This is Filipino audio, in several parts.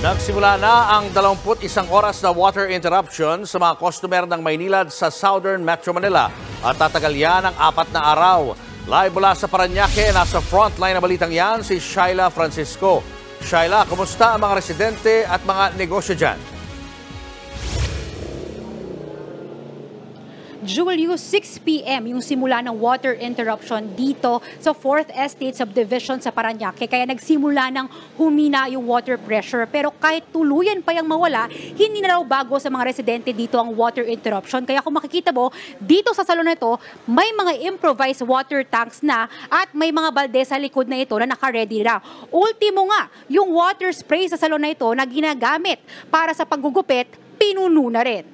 Nagsimula na ang 21 oras na water interruption sa mga customer ng Maynilad sa Southern Metro Manila at tatagal yan ng 4 na araw. Live mula sa Parañaque, nasa frontline na balitang yan si Shaila Francisco. Shaila, kumusta ang mga residente at mga negosyo dyan? Julius, 6 p.m. yung simula ng water interruption dito sa 4th Estate Subdivision sa Parañaque. Kaya nagsimula ng humina yung water pressure. Pero kahit tuluyan pa yung mawala, hindi na raw bago sa mga residente dito ang water interruption. Kaya kung makikita mo, dito sa salon na ito, may mga improvised water tanks na at may mga balde sa likod na ito na naka-ready na. Ultimo nga, yung water spray sa salon na ito na ginagamit para sa paggugupit, pinuno na rin.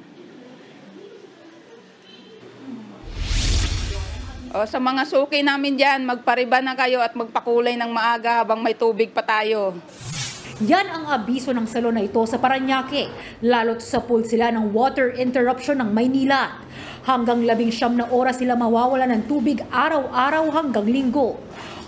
Sa mga suki namin dyan, magpariba na kayo at magpakulay ng maaga habang may tubig pa tayo. Yan ang abiso ng salon na ito sa Parañaque, lalo't sa pool sila ng water interruption ng Maynila. Hanggang 19 na oras sila mawawala ng tubig araw-araw hanggang linggo.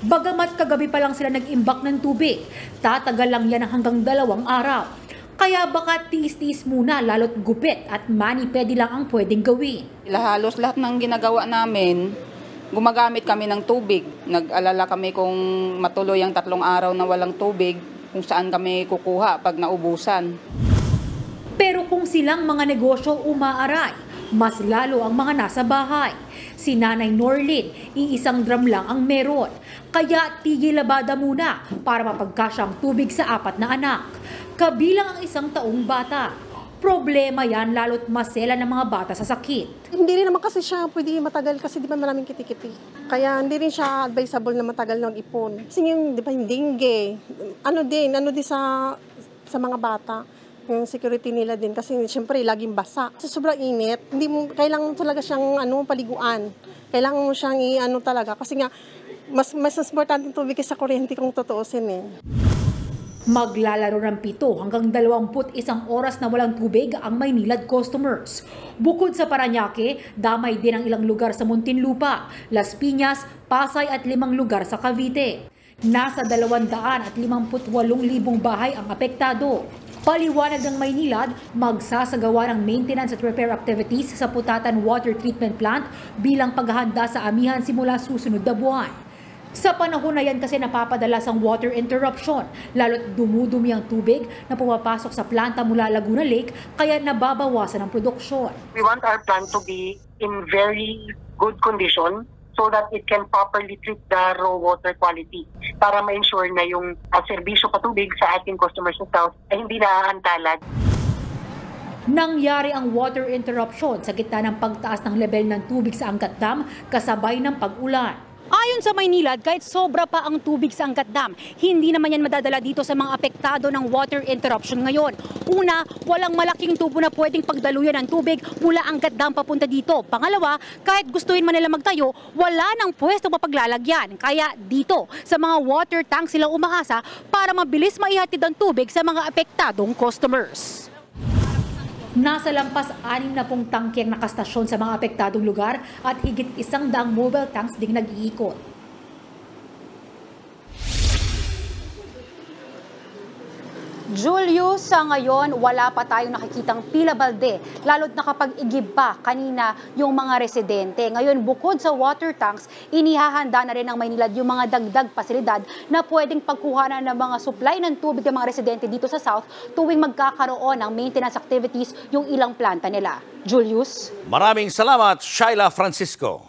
Bagamat kagabi pa lang sila nag-imbak ng tubig, tatagal lang yan hanggang 2 araw. Kaya baka tiis-tiis muna lalo't gupit at mani-pedi lang ang pwedeng gawin. Halos lahat ng ginagawa namin, gumagamit kami ng tubig. Nag-alala kami kung matuloy ang 3 araw na walang tubig, kung saan kami kukuha pag naubusan. Pero kung silang mga negosyo umaaray, mas lalo ang mga nasa bahay. Si Nanay Norlin, iisang drum lang ang meron. Kaya tigil labada muna para mapagkasya ang tubig sa 4 na anak. Kabilang ang 1 taong bata. Problema yan lalo't masela ng mga bata sa sakit. Hindi rin naman kasi siya pwede matagal kasi di ba maraming kitikiti. Kaya hindi rin siya advisable na matagal ng ipon. Kasi yung, di ba, yung dengue, ano din sa mga bata. Yung security nila din kasi siyempre laging basa. Sa sobrang init, hindi mo kailangan talaga siyang paliguan. Kailangan mo siyang talaga kasi nga mas importante yung tubig sa kuryente kung tutuusin eh. Maglalaro ng 7 hanggang 21 oras na walang tubig ang Maynilad customers. Bukod sa Parañaque, damay din ang ilang lugar sa Muntinlupa, Las Piñas, Pasay at 5 lugar sa Cavite. Nasa 258,000 bahay ang apektado. Paliwanag ng Maynilad, magsasagawa ng maintenance at repair activities sa Putatan Water Treatment Plant bilang paghahanda sa amihan simula susunod na buwan. Sa panahon na yan kasi napapadalas ang water interruption, lalo't dumudumi ang tubig na pumapasok sa planta mula Laguna Lake kaya nababawasan ang produksyon. We want our plant to be in very good condition so that it can properly treat the raw water quality para ma-ensure na yung serbisyo patubig sa ating customers sa South ay hindi naaantalad. Nangyari ang water interruption sa gitna ng pagtaas ng level ng tubig sa Angat Dam kasabay ng pag-ulan. Ayon sa Maynilad, kahit sobra pa ang tubig sa Angat Dam, hindi naman yan madadala dito sa mga apektado ng water interruption ngayon. Una, walang malaking tubo na pwedeng pagdaluyan ng tubig mula Angat Dam papunta dito. Pangalawa, kahit gustuin man nila magtayo, wala nang pwesto mapaglalagyan. Kaya dito, sa mga water tank sila umaasa para mabilis maihatid ang tubig sa mga apektadong customers. Nasa lampas 60 tangke ang nakastasyon sa mga apektadong lugar at higit 100 mobile tanks ding nag-iikot. Julius, sa ngayon wala pa tayong nakikitang pila balde, lalo't nakapag-igib pa kanina yung mga residente. Ngayon bukod sa water tanks, inihahanda na rin ng Maynilad yung mga dagdag pasilidad na pwedeng pagkuhanan ng mga supply ng tubig ng mga residente dito sa South tuwing magkakaroon ng maintenance activities yung ilang planta nila. Julius? Maraming salamat, Shaila Francisco.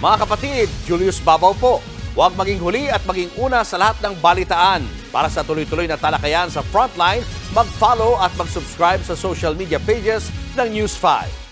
Mga kapatid, Julius Babaw po. Huwag maging huli at maging una sa lahat ng balitaan. Para sa tuloy-tuloy na talakayan sa Frontline, mag-follow at mag-subscribe sa social media pages ng News 5.